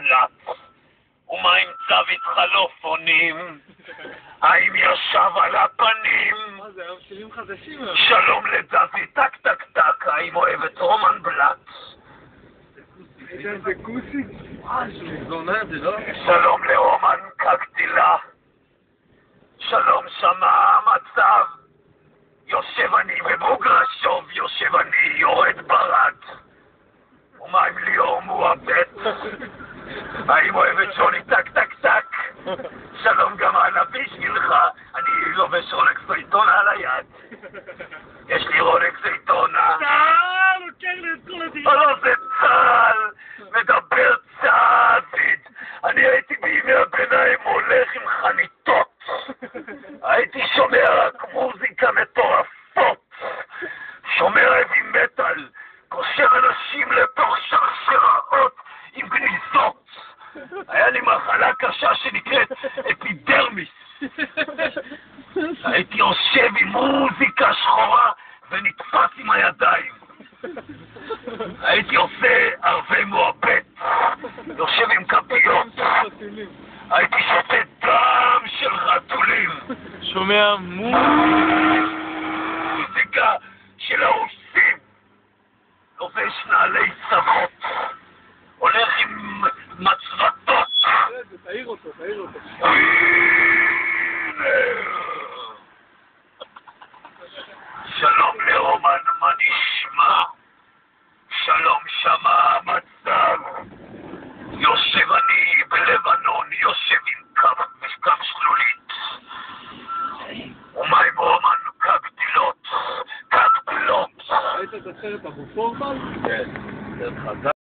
מומלץ? ומה עם צוות חלופונים? האם ישב על הפנים? מה זה, היום שירים חדשים? שלום לדוד טק טק טק, האם אוהב את רומן בלאט? זה כוסי? זונה זה לא? שלום לרומן קקטילה. שלום שמה המצב. יושב אני בבוגרשוב, יושב אני יורד ברד. ומה עם ליאור מואבט? האם אוהב את שוני טק טק טק? שלום גם הנביא שלך, אני לובש רולקס זייטונה על היד. יש לי רולקס זייטונה. צהל! לוקח לי את כל הדירה! לא, זה צהל! מדבר צהזית! אני הייתי בימי הביניים הולך עם חניתות! הייתי שומע רק מוזיקה מטורפות! שומע heavy metal! קושר אנשים לתוך שרשראות עם גניזות! היה לי מחלה קשה שנקראת אפידרמיס! הייתי יושב עם מוזיקה שחורה ונתפס עם הידיים! הייתי עושה ערבי מואבט, יושב עם כפיות, הייתי שותה דם של חתולים. שומע מוזיקה